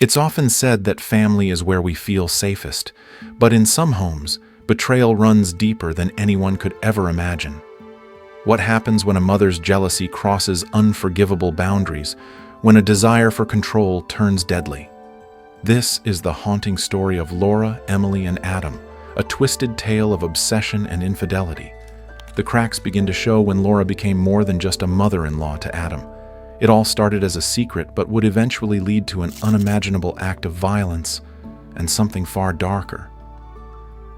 It's often said that family is where we feel safest, but in some homes, betrayal runs deeper than anyone could ever imagine. What happens when a mother's jealousy crosses unforgivable boundaries, when a desire for control turns deadly? This is the haunting story of Laura, Emily, and Adam, a twisted tale of obsession and infidelity. The cracks begin to show when Laura became more than just a mother-in-law to Adam. It all started as a secret, but would eventually lead to an unimaginable act of violence and something far darker.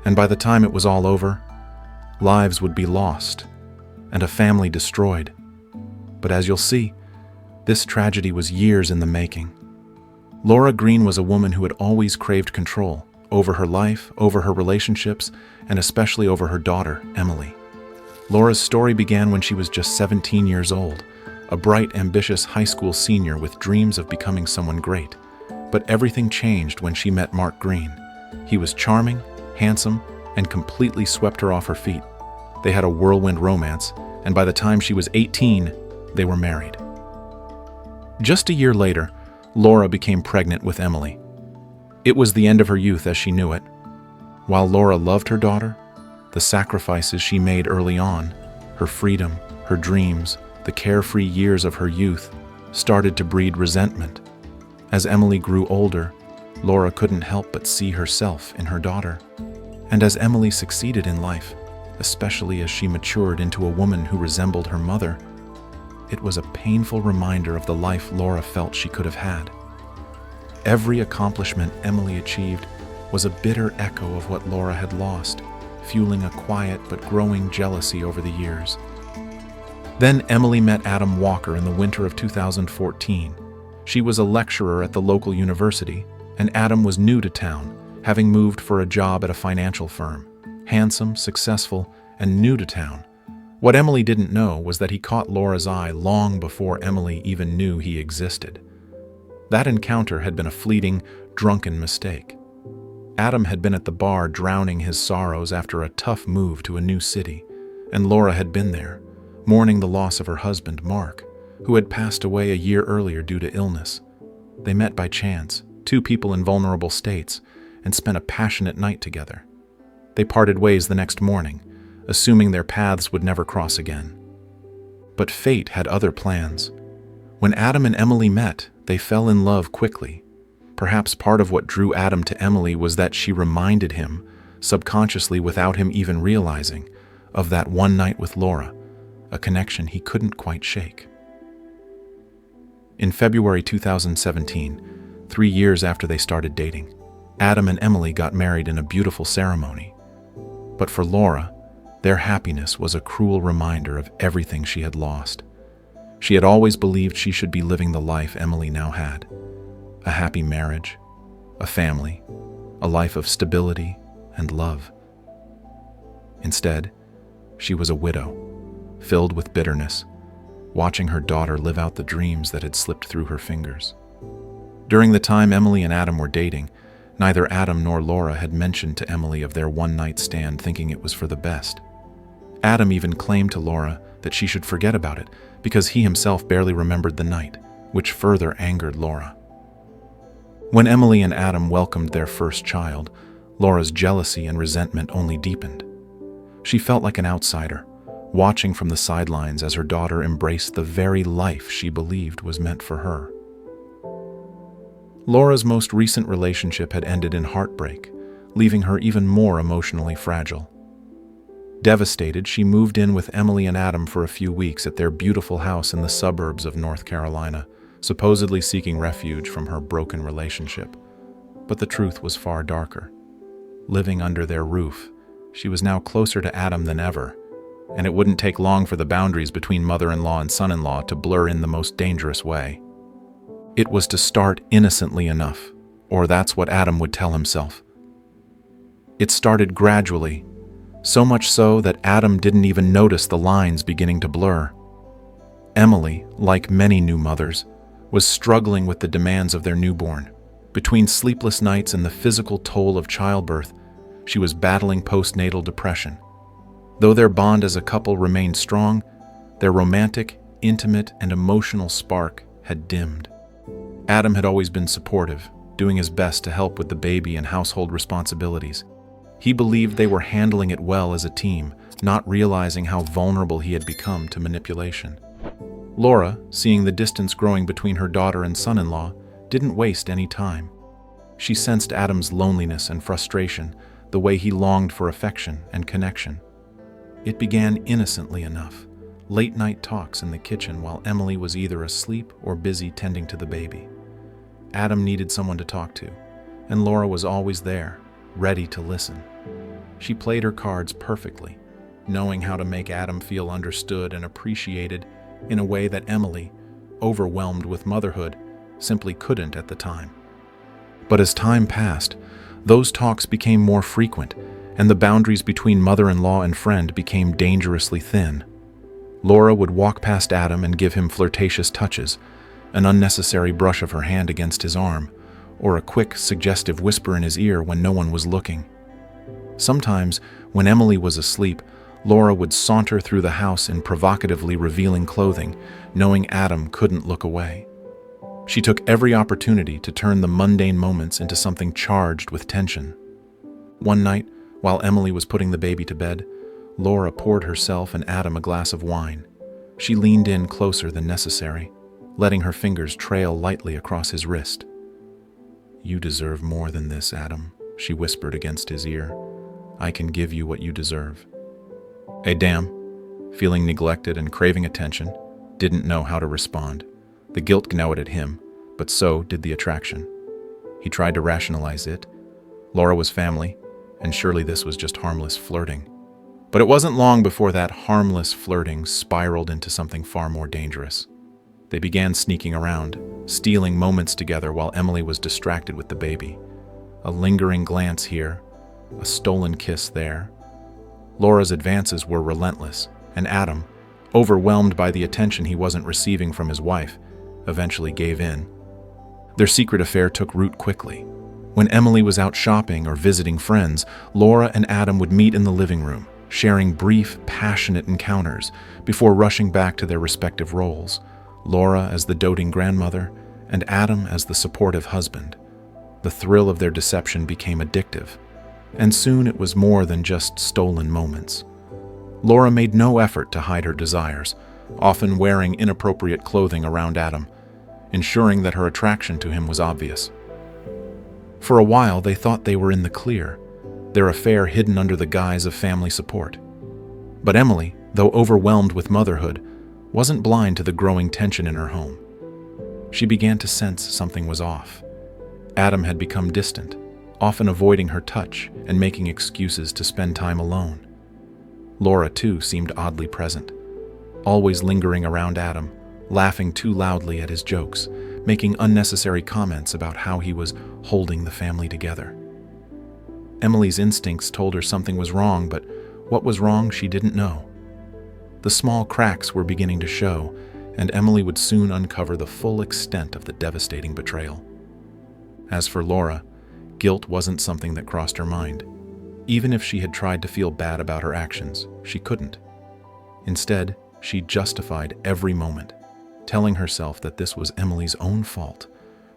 And by the time it was all over, lives would be lost and a family destroyed. But as you'll see, this tragedy was years in the making. Laura Green was a woman who had always craved control over her life, over her relationships, and especially over her daughter, Emily. Laura's story began when she was just 17 years old, a bright, ambitious high school senior with dreams of becoming someone great. But everything changed when she met Mark Green. He was charming, handsome, and completely swept her off her feet. They had a whirlwind romance, and by the time she was 18, they were married. Just a year later, Laura became pregnant with Emily. It was the end of her youth as she knew it. While Laura loved her daughter, the sacrifices she made early on, her freedom, her dreams, the carefree years of her youth, started to breed resentment. As Emily grew older, Laura couldn't help but see herself in her daughter. And as Emily succeeded in life, especially as she matured into a woman who resembled her mother, it was a painful reminder of the life Laura felt she could have had. Every accomplishment Emily achieved was a bitter echo of what Laura had lost, fueling a quiet but growing jealousy over the years. Then Emily met Adam Walker in the winter of 2014. She was a lecturer at the local university, and Adam was new to town, having moved for a job at a financial firm. Handsome, successful, and new to town. What Emily didn't know was that he caught Laura's eye long before Emily even knew he existed. That encounter had been a fleeting, drunken mistake. Adam had been at the bar drowning his sorrows after a tough move to a new city, and Laura had been there, mourning the loss of her husband, Mark, who had passed away a year earlier due to illness. They met by chance, two people in vulnerable states, and spent a passionate night together. They parted ways the next morning, assuming their paths would never cross again. But fate had other plans. When Adam and Emily met, they fell in love quickly. Perhaps part of what drew Adam to Emily was that she reminded him, subconsciously without him even realizing, of that one night with Laura, a connection he couldn't quite shake. In February 2017, 3 years after they started dating, Adam and Emily got married in a beautiful ceremony. But for Laura, their happiness was a cruel reminder of everything she had lost. She had always believed she should be living the life Emily now had. A happy marriage, a family, a life of stability and love. Instead, she was a widow, filled with bitterness, watching her daughter live out the dreams that had slipped through her fingers. During the time Emily and Adam were dating, neither Adam nor Laura had mentioned to Emily of their one-night stand, thinking it was for the best. Adam even claimed to Laura that she should forget about it because he himself barely remembered the night, which further angered Laura. When Emily and Adam welcomed their first child, Laura's jealousy and resentment only deepened. She felt like an outsider, watching from the sidelines as her daughter embraced the very life she believed was meant for her. Laura's most recent relationship had ended in heartbreak, leaving her even more emotionally fragile. Devastated, she moved in with Emily and Adam for a few weeks at their beautiful house in the suburbs of North Carolina, supposedly seeking refuge from her broken relationship. But the truth was far darker. Living under their roof, she was now closer to Adam than ever, and it wouldn't take long for the boundaries between mother-in-law and son-in-law to blur in the most dangerous way. It was to start innocently enough, or that's what Adam would tell himself. It started gradually, so much so that Adam didn't even notice the lines beginning to blur. Emily, like many new mothers, was struggling with the demands of their newborn. Between sleepless nights and the physical toll of childbirth, she was battling postnatal depression. Though their bond as a couple remained strong, their romantic, intimate, and emotional spark had dimmed. Adam had always been supportive, doing his best to help with the baby and household responsibilities. He believed they were handling it well as a team, not realizing how vulnerable he had become to manipulation. Laura, seeing the distance growing between her daughter and son-in-law, didn't waste any time. She sensed Adam's loneliness and frustration, the way he longed for affection and connection. It began innocently enough, late-night talks in the kitchen while Emily was either asleep or busy tending to the baby. Adam needed someone to talk to, and Laura was always there, ready to listen. She played her cards perfectly, knowing how to make Adam feel understood and appreciated in a way that Emily, overwhelmed with motherhood, simply couldn't at the time. But as time passed, those talks became more frequent, and the boundaries between mother-in-law and friend became dangerously thin. Laura would walk past Adam and give him flirtatious touches, an unnecessary brush of her hand against his arm, or a quick, suggestive whisper in his ear when no one was looking. Sometimes, when Emily was asleep, Laura would saunter through the house in provocatively revealing clothing, knowing Adam couldn't look away. She took every opportunity to turn the mundane moments into something charged with tension. One night, while Emily was putting the baby to bed, Laura poured herself and Adam a glass of wine. She leaned in closer than necessary, letting her fingers trail lightly across his wrist. "You deserve more than this, Adam," she whispered against his ear. "I can give you what you deserve." Adam, feeling neglected and craving attention, didn't know how to respond. The guilt gnawed at him, but so did the attraction. He tried to rationalize it. Laura was family, and surely this was just harmless flirting. But it wasn't long before that harmless flirting spiraled into something far more dangerous. They began sneaking around, stealing moments together while Emily was distracted with the baby. A lingering glance here, a stolen kiss there. Laura's advances were relentless, and Adam, overwhelmed by the attention he wasn't receiving from his wife, eventually gave in. Their secret affair took root quickly. When Emily was out shopping or visiting friends, Laura and Adam would meet in the living room, sharing brief, passionate encounters before rushing back to their respective roles, Laura as the doting grandmother and Adam as the supportive husband. The thrill of their deception became addictive, and soon it was more than just stolen moments. Laura made no effort to hide her desires, often wearing inappropriate clothing around Adam, ensuring that her attraction to him was obvious. For a while, they thought they were in the clear, their affair hidden under the guise of family support. But Emily, though overwhelmed with motherhood, wasn't blind to the growing tension in her home. She began to sense something was off. Adam had become distant, often avoiding her touch and making excuses to spend time alone. Laura, too, seemed oddly present, always lingering around Adam, laughing too loudly at his jokes, making unnecessary comments about how he was holding the family together. Emily's instincts told her something was wrong, but what was wrong she didn't know. The small cracks were beginning to show, and Emily would soon uncover the full extent of the devastating betrayal. As for Laura, guilt wasn't something that crossed her mind. Even if she had tried to feel bad about her actions, she couldn't. Instead, she justified every moment, telling herself that this was Emily's own fault.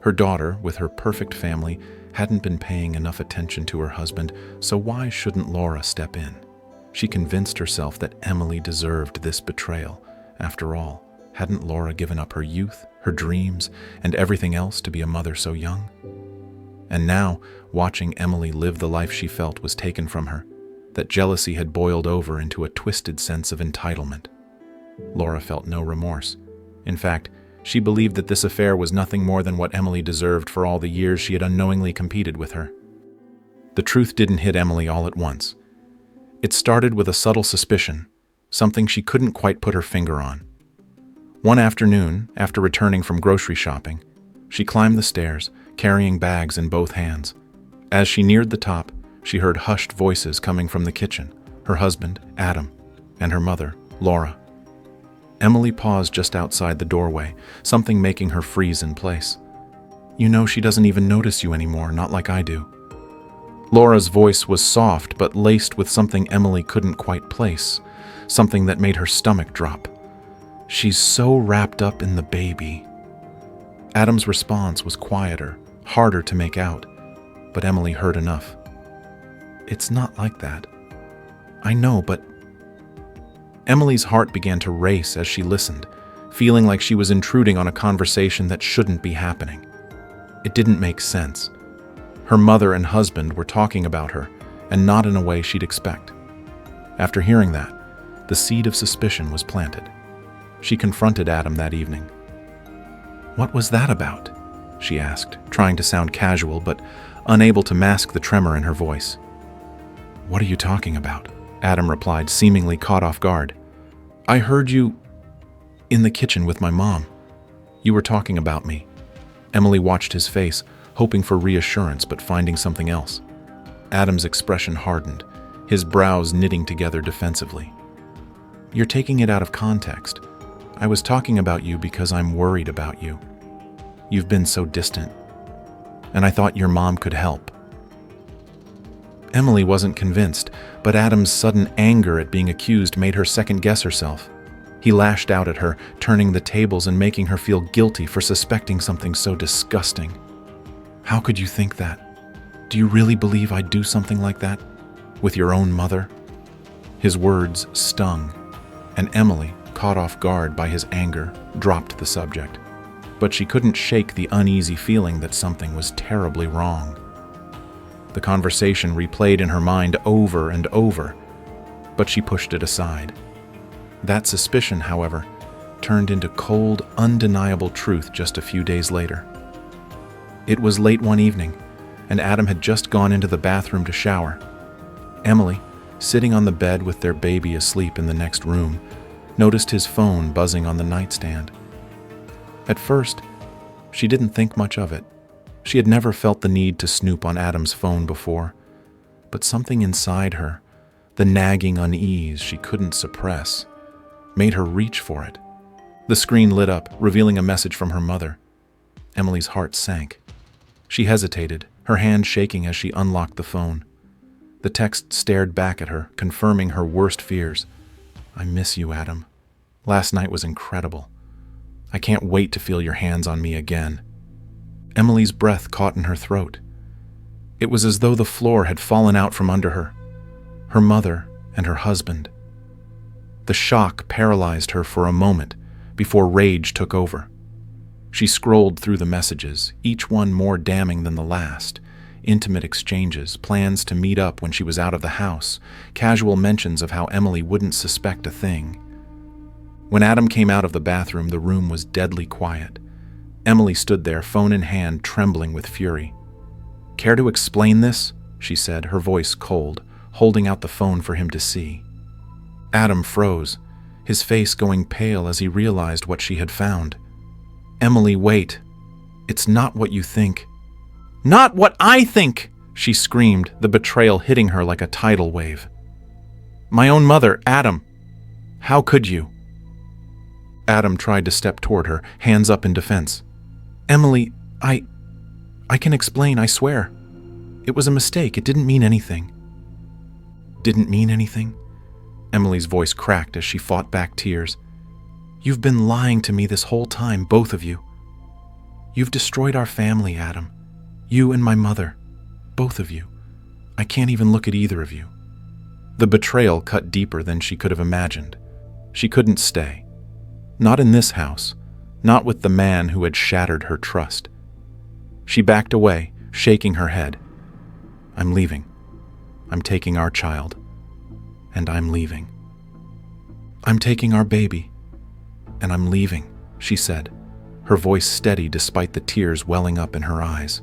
Her daughter, with her perfect family, hadn't been paying enough attention to her husband, so why shouldn't Laura step in? She convinced herself that Emily deserved this betrayal. After all, hadn't Laura given up her youth, her dreams, and everything else to be a mother so young? And now, watching Emily live the life she felt was taken from her, that jealousy had boiled over into a twisted sense of entitlement. Laura felt no remorse. In fact, she believed that this affair was nothing more than what Emily deserved for all the years she had unknowingly competed with her. The truth didn't hit Emily all at once. It started with a subtle suspicion, something she couldn't quite put her finger on. One afternoon, after returning from grocery shopping, she climbed the stairs, carrying bags in both hands. As she neared the top, she heard hushed voices coming from the kitchen, her husband, Adam, and her mother, Laura. Emily paused just outside the doorway, something making her freeze in place. "You know she doesn't even notice you anymore, not like I do." Laura's voice was soft but laced with something Emily couldn't quite place, something that made her stomach drop. "She's so wrapped up in the baby." Adam's response was quieter, harder to make out, but Emily heard enough. "It's not like that. I know, but..." Emily's heart began to race as she listened, feeling like she was intruding on a conversation that shouldn't be happening. It didn't make sense. Her mother and husband were talking about her, and not in a way she'd expect. After hearing that, the seed of suspicion was planted. She confronted Adam that evening. "What was that about?" she asked, trying to sound casual but unable to mask the tremor in her voice. "What are you talking about?" Adam replied, seemingly caught off guard. "I heard you in the kitchen with my mom. You were talking about me." Emily watched his face, hoping for reassurance but finding something else. Adam's expression hardened, his brows knitting together defensively. "You're taking it out of context. I was talking about you because I'm worried about you. You've been so distant, and I thought your mom could help." Emily wasn't convinced, but Adam's sudden anger at being accused made her second-guess herself. He lashed out at her, turning the tables and making her feel guilty for suspecting something so disgusting. "How could you think that? Do you really believe I'd do something like that? With your own mother?" His words stung, and Emily, caught off guard by his anger, dropped the subject. But she couldn't shake the uneasy feeling that something was terribly wrong. The conversation replayed in her mind over and over, but she pushed it aside. That suspicion, however, turned into cold, undeniable truth just a few days later. It was late one evening, and Adam had just gone into the bathroom to shower. Emily, sitting on the bed with their baby asleep in the next room, noticed his phone buzzing on the nightstand. At first, she didn't think much of it. She had never felt the need to snoop on Adam's phone before, but something inside her, the nagging unease she couldn't suppress, made her reach for it. The screen lit up, revealing a message from her mother. Emily's heart sank. She hesitated, her hand shaking as she unlocked the phone. The text stared back at her, confirming her worst fears. "I miss you, Adam. Last night was incredible. I can't wait to feel your hands on me again." Emily's breath caught in her throat. It was as though the floor had fallen out from under her. Her mother and her husband. The shock paralyzed her for a moment before rage took over. She scrolled through the messages, each one more damning than the last. Intimate exchanges, plans to meet up when she was out of the house, casual mentions of how Emily wouldn't suspect a thing. When Adam came out of the bathroom, the room was deadly quiet. Emily stood there, phone in hand, trembling with fury. "Care to explain this?" she said, her voice cold, holding out the phone for him to see. Adam froze, his face going pale as he realized what she had found. "Emily, wait. It's not what you think." "Not what I think!" she screamed, the betrayal hitting her like a tidal wave. "My own mother, Adam. How could you?" Adam tried to step toward her, hands up in defense. "Emily, I can explain, I swear. It was a mistake. It didn't mean anything." "Didn't mean anything?" Emily's voice cracked as she fought back tears. "You've been lying to me this whole time, both of you. You've destroyed our family, Adam. You and my mother. Both of you. I can't even look at either of you." The betrayal cut deeper than she could have imagined. She couldn't stay. Not in this house. Not with the man who had shattered her trust. She backed away, shaking her head. "I'm leaving. I'm taking our child. And I'm leaving. I'm taking our baby. And I'm leaving," she said, her voice steady despite the tears welling up in her eyes.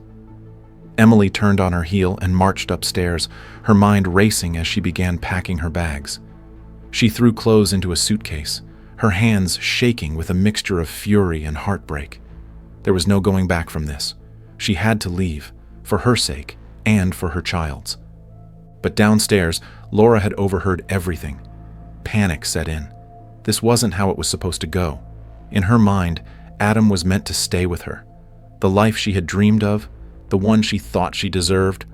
Emily turned on her heel and marched upstairs, her mind racing as she began packing her bags. She threw clothes into a suitcase, her hands shaking with a mixture of fury and heartbreak. There was no going back from this. She had to leave, for her sake and for her child's. But downstairs, Laura had overheard everything. Panic set in. This wasn't how it was supposed to go. In her mind, Adam was meant to stay with her. The life she had dreamed of, the one she thought she deserved,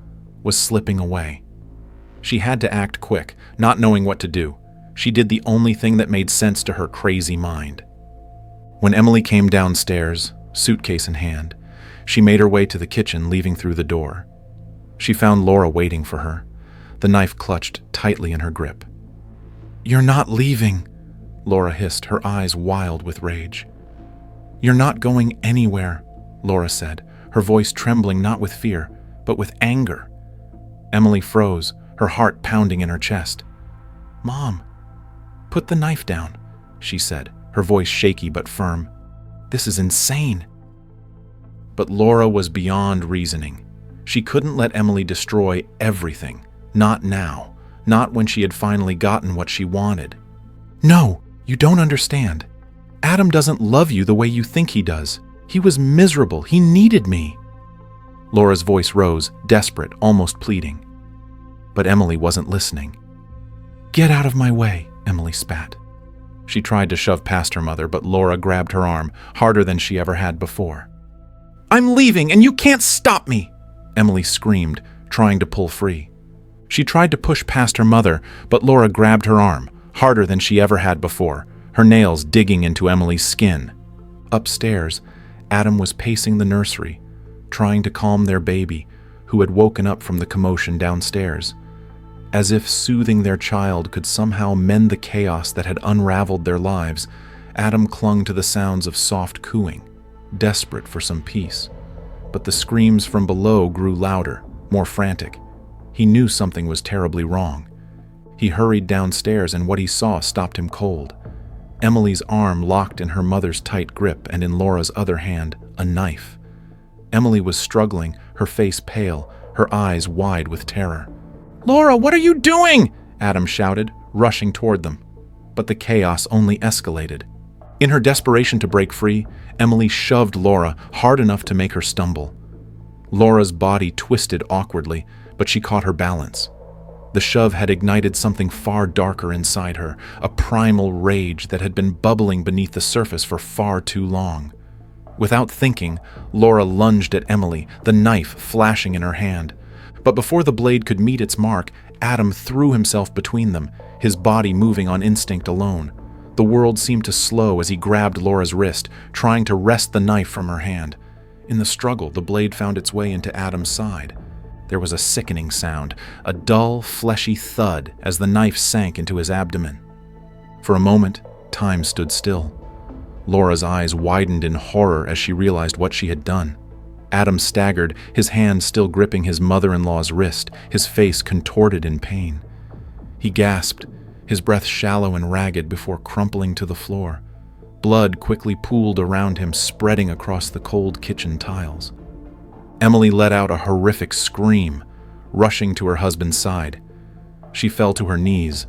was slipping away. She had to act quick, not knowing what to do. She did the only thing that made sense to her crazy mind. When Emily came downstairs, suitcase in hand, She made her way to the kitchen, leaving through the door. She found Laura waiting for her, the knife clutched tightly in her grip. "You're not leaving," Laura hissed, her eyes wild with rage. "You're not going anywhere," Laura said, her voice trembling not with fear, but with anger. Emily froze, her heart pounding in her chest. "Mom, put the knife down," she said, her voice shaky but firm. "This is insane." But Laura was beyond reasoning. She couldn't let Emily destroy everything. Not now. Not when she had finally gotten what she wanted. "No, you don't understand. Adam doesn't love you the way you think he does. He was miserable. He needed me." Laura's voice rose, desperate, almost pleading. But Emily wasn't listening. "Get out of my way," Emily spat. She tried to shove past her mother, but Laura grabbed her arm, harder than she ever had before. "I'm leaving, and you can't stop me!" Emily screamed, trying to pull free. She tried to push past her mother, but Laura grabbed her arm, harder than she ever had before, her nails digging into Emily's skin. Upstairs, Adam was pacing the nursery, trying to calm their baby, who had woken up from the commotion downstairs. As if soothing their child could somehow mend the chaos that had unraveled their lives, Adam clung to the sounds of soft cooing, desperate for some peace. But the screams from below grew louder, more frantic. He knew something was terribly wrong. He hurried downstairs, and what he saw stopped him cold. Emily's arm locked in her mother's tight grip, and in Laura's other hand, a knife. Emily was struggling, her face pale, her eyes wide with terror. "Laura, what are you doing?" Adam shouted, rushing toward them. But the chaos only escalated. In her desperation to break free, Emily shoved Laura hard enough to make her stumble. Laura's body twisted awkwardly, but she caught her balance. The shove had ignited something far darker inside her, a primal rage that had been bubbling beneath the surface for far too long. Without thinking, Laura lunged at Emily, the knife flashing in her hand. But before the blade could meet its mark, Adam threw himself between them, his body moving on instinct alone. The world seemed to slow as he grabbed Laura's wrist, trying to wrest the knife from her hand. In the struggle, the blade found its way into Adam's side. There was a sickening sound, a dull, fleshy thud as the knife sank into his abdomen. For a moment, time stood still. Laura's eyes widened in horror as she realized what she had done. Adam staggered, his hand still gripping his mother-in-law's wrist, his face contorted in pain. He gasped, his breath shallow and ragged before crumpling to the floor. Blood quickly pooled around him, spreading across the cold kitchen tiles. Emily let out a horrific scream, rushing to her husband's side. She fell to her knees,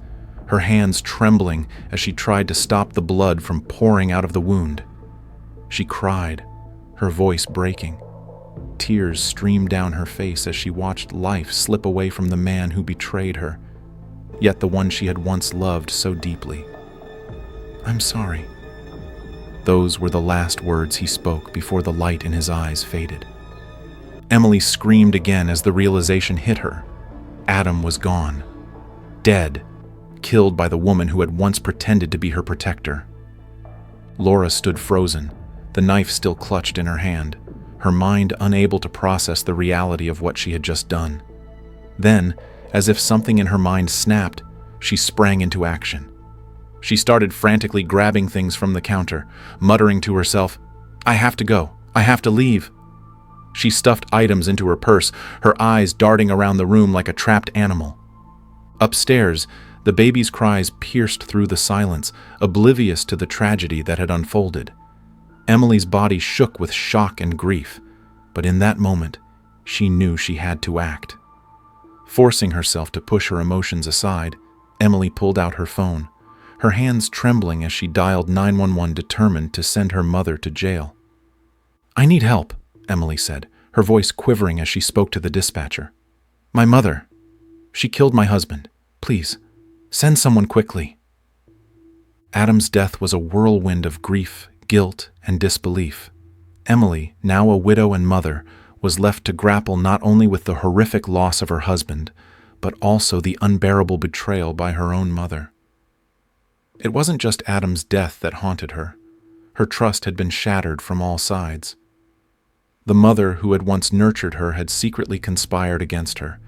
her hands trembling as she tried to stop the blood from pouring out of the wound. She cried, her voice breaking. Tears streamed down her face as she watched life slip away from the man who betrayed her, yet the one she had once loved so deeply. "I'm sorry." Those were the last words he spoke before the light in his eyes faded. Emily screamed again as the realization hit her. Adam was gone. Dead. Killed by the woman who had once pretended to be her protector. Laura stood frozen, the knife still clutched in her hand, her mind unable to process the reality of what she had just done. Then, as if something in her mind snapped, she sprang into action. She started frantically grabbing things from the counter, muttering to herself, "I have to go. I have to leave." She stuffed items into her purse, her eyes darting around the room like a trapped animal. Upstairs, the baby's cries pierced through the silence, oblivious to the tragedy that had unfolded. Emily's body shook with shock and grief, but in that moment, she knew she had to act. Forcing herself to push her emotions aside, Emily pulled out her phone, her hands trembling as she dialed 911, determined to send her mother to jail. "I need help," Emily said, her voice quivering as she spoke to the dispatcher. "My mother. She killed my husband. Please, send someone quickly." Adam's death was a whirlwind of grief, guilt, and disbelief. Emily, now a widow and mother, was left to grapple not only with the horrific loss of her husband, but also the unbearable betrayal by her own mother. It wasn't just Adam's death that haunted her. Her trust had been shattered from all sides. The mother who had once nurtured her had secretly conspired against her,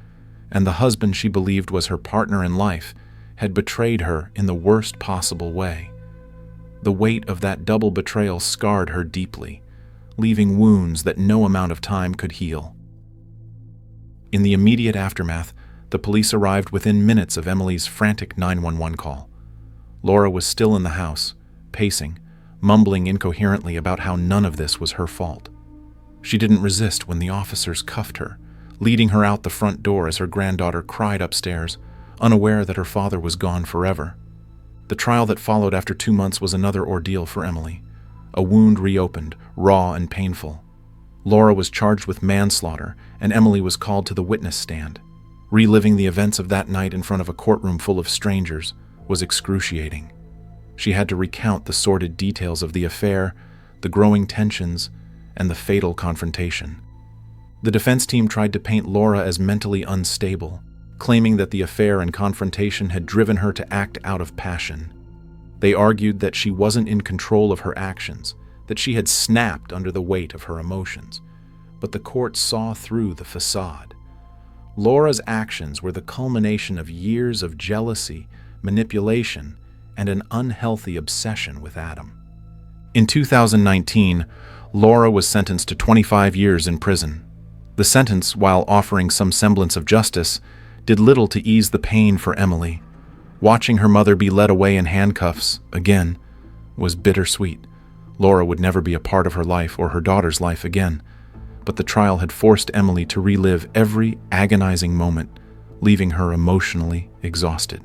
and the husband she believed was her partner in life had betrayed her in the worst possible way. The weight of that double betrayal scarred her deeply, leaving wounds that no amount of time could heal. In the immediate aftermath, the police arrived within minutes of Emily's frantic 911 call. Laura was still in the house, pacing, mumbling incoherently about how none of this was her fault. She didn't resist when the officers cuffed her, leading her out the front door as her granddaughter cried upstairs, unaware that her father was gone forever. The trial that followed after 2 months was another ordeal for Emily. A wound reopened, raw and painful. Laura was charged with manslaughter, and Emily was called to the witness stand. Reliving the events of that night in front of a courtroom full of strangers was excruciating. She had to recount the sordid details of the affair, the growing tensions, and the fatal confrontation. The defense team tried to paint Laura as mentally unstable, claiming that the affair and confrontation had driven her to act out of passion. They argued that she wasn't in control of her actions, that she had snapped under the weight of her emotions. But the court saw through the facade. Laura's actions were the culmination of years of jealousy, manipulation, and an unhealthy obsession with Adam. In 2019, Laura was sentenced to 25 years in prison. The sentence, while offering some semblance of justice, did little to ease the pain for Emily. Watching her mother be led away in handcuffs, again, was bittersweet. Laura would never be a part of her life or her daughter's life again, but the trial had forced Emily to relive every agonizing moment, leaving her emotionally exhausted.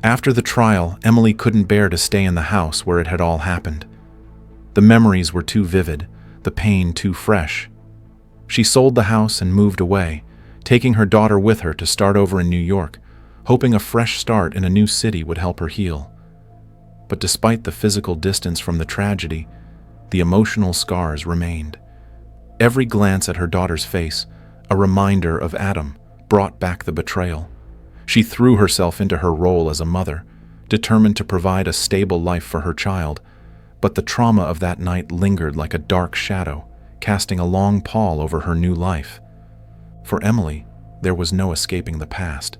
After the trial, Emily couldn't bear to stay in the house where it had all happened. The memories were too vivid, the pain too fresh. She sold the house and moved away, taking her daughter with her to start over in New York, hoping a fresh start in a new city would help her heal. But despite the physical distance from the tragedy, the emotional scars remained. Every glance at her daughter's face, a reminder of Adam, brought back the betrayal. She threw herself into her role as a mother, determined to provide a stable life for her child, but the trauma of that night lingered like a dark shadow, casting a long pall over her new life. For Emily, there was no escaping the past.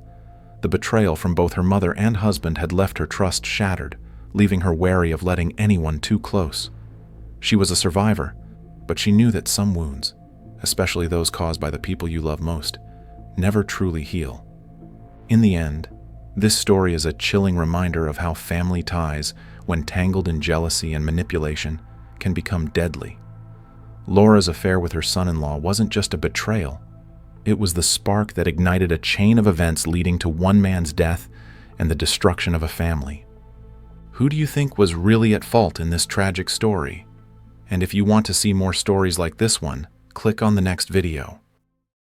The betrayal from both her mother and husband had left her trust shattered, leaving her wary of letting anyone too close. She was a survivor, but she knew that some wounds, especially those caused by the people you love most, never truly heal. In the end, this story is a chilling reminder of how family ties, when tangled in jealousy and manipulation, can become deadly. Laura's affair with her son-in-law wasn't just a betrayal. It was the spark that ignited a chain of events leading to one man's death and the destruction of a family. Who do you think was really at fault in this tragic story? And if you want to see more stories like this one, click on the next video.